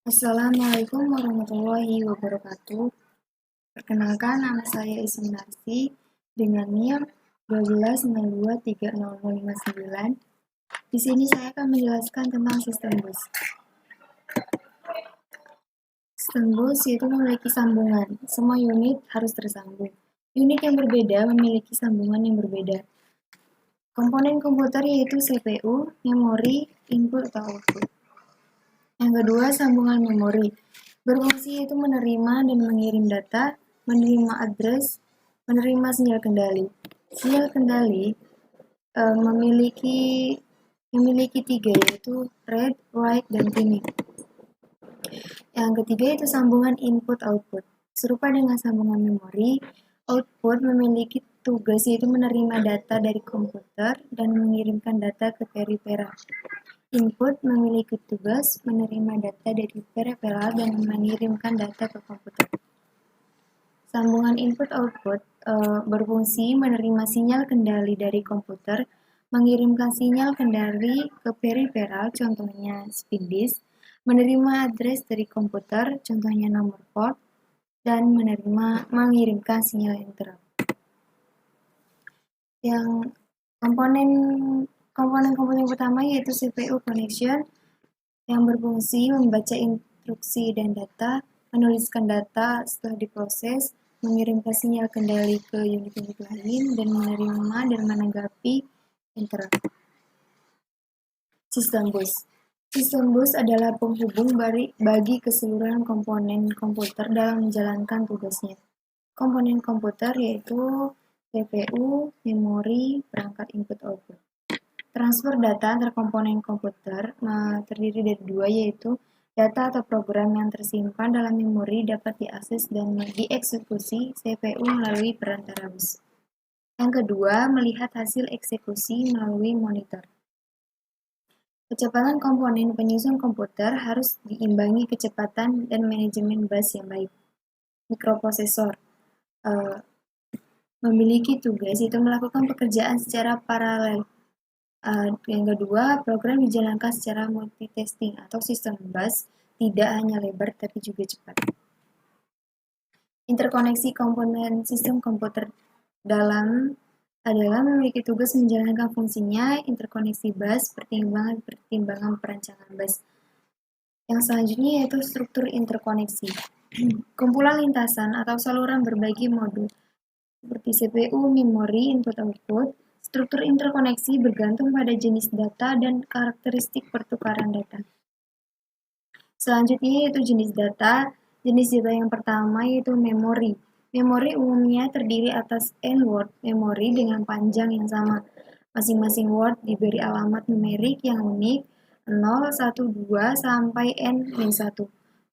Assalamualaikum warahmatullahi wabarakatuh. Perkenalkan, nama saya Ismi Narsi dengan NIM 12923059. Di sini saya akan menjelaskan tentang sistem bus. Sistem bus yaitu memiliki sambungan. Semua unit harus tersambung. Unit yang berbeda memiliki sambungan yang berbeda. Komponen komputer yaitu CPU, memori, input atau output. Yang kedua, sambungan memori. Berfungsi yaitu menerima dan mengirim data, menerima address, menerima sinyal kendali. Sinyal kendali memiliki tiga, yaitu read, write, dan timing. Yang ketiga itu sambungan input-output. Serupa dengan sambungan memori, output memiliki tugas yaitu menerima data dari komputer dan mengirimkan data ke periferal. Input memiliki tugas menerima data dari periferal dan mengirimkan data ke komputer. Sambungan input-output berfungsi menerima sinyal kendali dari komputer, mengirimkan sinyal kendali ke periferal, contohnya speed disk, menerima address dari komputer, contohnya nomor port, dan mengirimkan sinyal interrupt. Yang komponen pertama yaitu CPU connection yang berfungsi membaca instruksi dan data, menuliskan data setelah diproses, mengirimkan sinyal kendali ke unit-unit lain, dan menerima dan menanggapi interrupt. Sistem bus. Sistem bus adalah penghubung bagi keseluruhan komponen komputer dalam menjalankan tugasnya. Komponen komputer yaitu CPU, memori, perangkat input-output. Transfer data antar komponen komputer terdiri dari dua, yaitu data atau program yang tersimpan dalam memori dapat diakses dan dieksekusi CPU melalui perantara bus. Yang kedua, melihat hasil eksekusi melalui monitor. Kecepatan komponen penyusun komputer harus diimbangi kecepatan dan manajemen bus yang baik. Mikroprosesor memiliki tugas yaitu melakukan pekerjaan secara paralel. Yang kedua, program dijalankan secara multitasking atau sistem bus tidak hanya lebar tapi juga cepat. Interkoneksi komponen sistem komputer adalah memiliki tugas menjalankan fungsinya. Interkoneksi bus, pertimbangan perancangan bus. Yang selanjutnya yaitu struktur interkoneksi. Kumpulan lintasan atau saluran berbagi modul seperti CPU, memori, input-output. Struktur interkoneksi bergantung pada jenis data dan karakteristik pertukaran data. Selanjutnya yaitu jenis data. Jenis data yang pertama yaitu memori. Memori umumnya terdiri atas n word memori dengan panjang yang sama. Masing-masing word diberi alamat numerik yang unik 0, 1, 2, sampai n-1.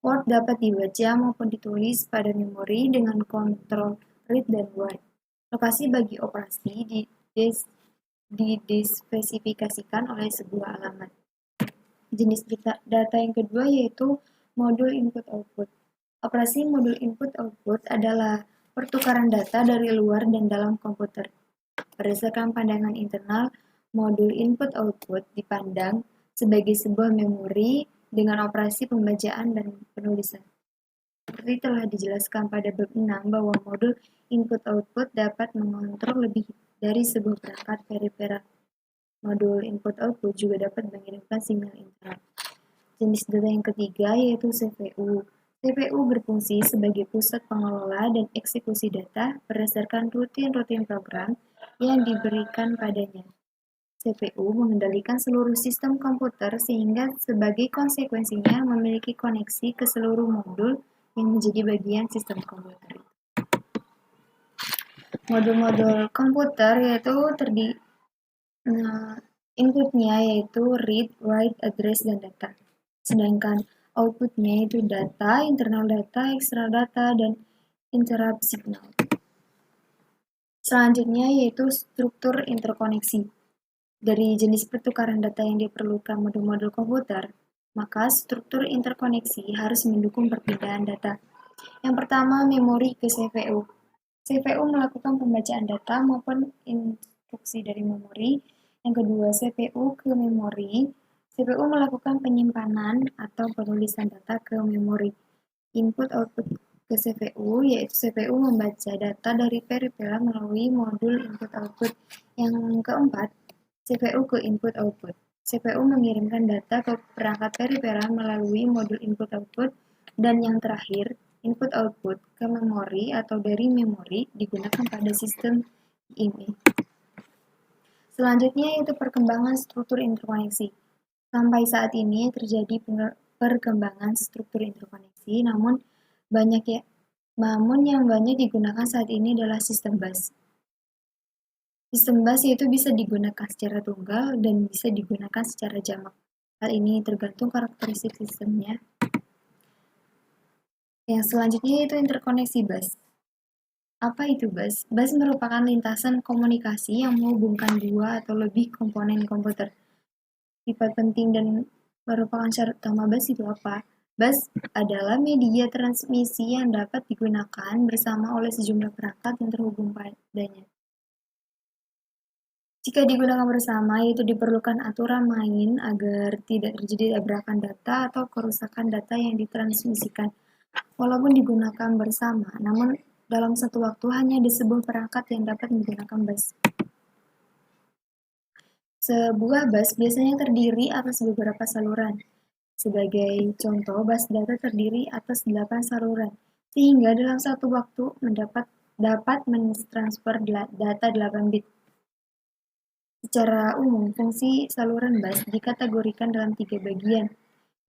Word dapat dibaca maupun ditulis pada memori dengan kontrol read dan write. Lokasi bagi operasi dispesifikasikan oleh sebuah alamat. Jenis data yang kedua yaitu modul input-output. Operasi modul input-output adalah pertukaran data dari luar dan dalam komputer. Berdasarkan pandangan internal, modul input-output dipandang sebagai sebuah memori dengan operasi pembacaan dan penulisan. Seperti telah dijelaskan pada bab 6 bahwa modul input-output dapat mengontrol lebih dari sebuah perangkat periferal. Modul input-output juga dapat mengirimkan sinyal interrupt. Jenis data yang ketiga yaitu CPU. CPU berfungsi sebagai pusat pengelola dan eksekusi data berdasarkan rutin program yang diberikan padanya. CPU mengendalikan seluruh sistem komputer sehingga sebagai konsekuensinya memiliki koneksi ke seluruh modul yang menjadi bagian sistem komputer. Modul-modul komputer yaitu inputnya yaitu read, write, address, dan data. Sedangkan outputnya itu data, internal data, external data, dan interrupt signal. Selanjutnya yaitu struktur interkoneksi. Dari jenis pertukaran data yang diperlukan modul-modul komputer, maka struktur interkoneksi harus mendukung perpindahan data. Yang pertama, memori ke CPU. CPU melakukan pembacaan data maupun instruksi dari memori. Yang kedua, CPU ke memori CPU melakukan penyimpanan atau penulisan data ke memori. Input-output ke CPU, yaitu CPU membaca data dari peripheral melalui modul input-output. Yang keempat, CPU ke input-output. CPU mengirimkan data ke perangkat peripheral melalui modul input-output. Dan yang terakhir, input-output ke memori atau dari memori digunakan pada sistem ini. Selanjutnya yaitu perkembangan struktur interkoneksi. Sampai saat ini terjadi perkembangan struktur interkoneksi, namun yang banyak digunakan saat ini adalah sistem bus. Sistem bus yaitu bisa digunakan secara tunggal dan bisa digunakan secara jamak. Hal ini tergantung karakteristik sistemnya. Yang selanjutnya yaitu interkoneksi bus. Apa itu bus? Bus merupakan lintasan komunikasi yang menghubungkan dua atau lebih komponen komputer. Sifat penting dan merupakan syarat utama bus itu apa? Bus adalah media transmisi yang dapat digunakan bersama oleh sejumlah perangkat yang terhubung padanya. Jika digunakan bersama, yaitu diperlukan aturan main agar tidak terjadi tabrakan data atau kerusakan data yang ditransmisikan. Walaupun digunakan bersama, namun dalam satu waktu hanya di sebuah perangkat yang dapat menggunakan bus. Sebuah bus biasanya terdiri atas beberapa saluran. Sebagai contoh, bus data terdiri atas 8 saluran, sehingga dalam satu waktu dapat mentransfer data 8 bit. Secara umum, fungsi saluran bus dikategorikan dalam 3 bagian,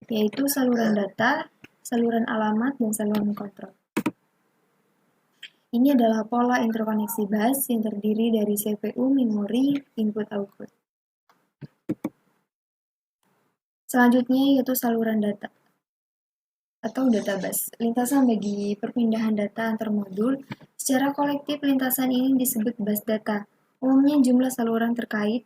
yaitu saluran data, saluran alamat, dan saluran kontrol. Ini adalah pola interkoneksi bus yang terdiri dari CPU, memori, input-output. Selanjutnya yaitu saluran data atau data bus, lintasan bagi perpindahan data antar modul. Secara kolektif, lintasan ini disebut bus data. Umumnya jumlah saluran terkait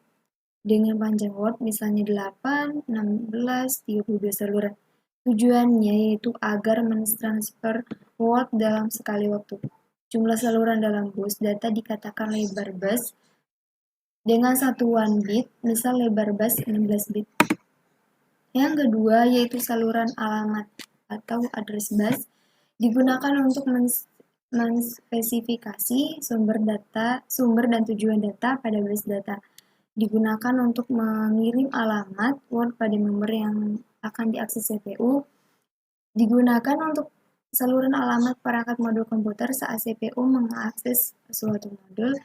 dengan panjang word, misalnya 8, 16, 32 saluran. Tujuannya yaitu agar mentransfer word dalam sekali waktu. Jumlah saluran dalam bus data dikatakan lebar bus dengan satuan bit, misal lebar bus 16 bit. Yang kedua yaitu saluran alamat atau address bus, digunakan untuk menspesifikasi sumber dan tujuan data pada bus data. Digunakan untuk mengirim alamat word pada memori yang akan diakses CPU. Digunakan untuk saluran alamat perangkat modul komputer saat CPU mengakses suatu modul.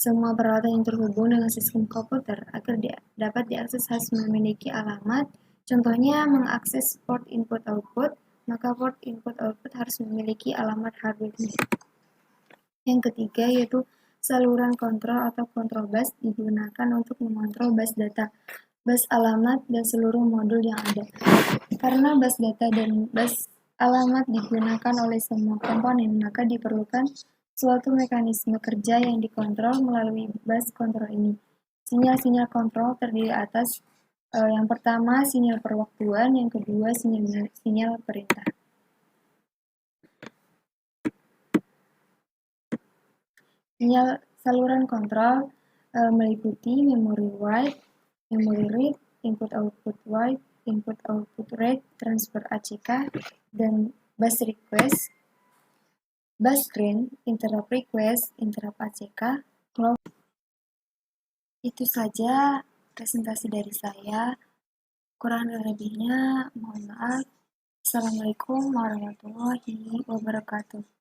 Semua peralatan yang terhubung dengan sistem komputer agar dapat diakses harus memiliki alamat. Contohnya mengakses port input-output, maka port input-output harus memiliki alamat hardware. Yang ketiga yaitu saluran kontrol atau control bus, digunakan untuk mengontrol bus data, bus alamat, dan seluruh modul yang ada. Karena bus data dan bus alamat digunakan oleh semua komponen, maka diperlukan suatu mekanisme kerja yang dikontrol melalui bus kontrol ini. Sinyal-sinyal kontrol terdiri atas yang pertama sinyal perwaktuan, yang kedua sinyal perintah. Sinyal saluran kontrol meliputi memory write, memory read, input-output write, input-output read, transfer ACK, dan bus request, bus grant, interrupt request, interrupt ACK, clock. Itu saja presentasi dari saya. Kurang lebihnya mohon maaf. Assalamualaikum warahmatullahi wabarakatuh.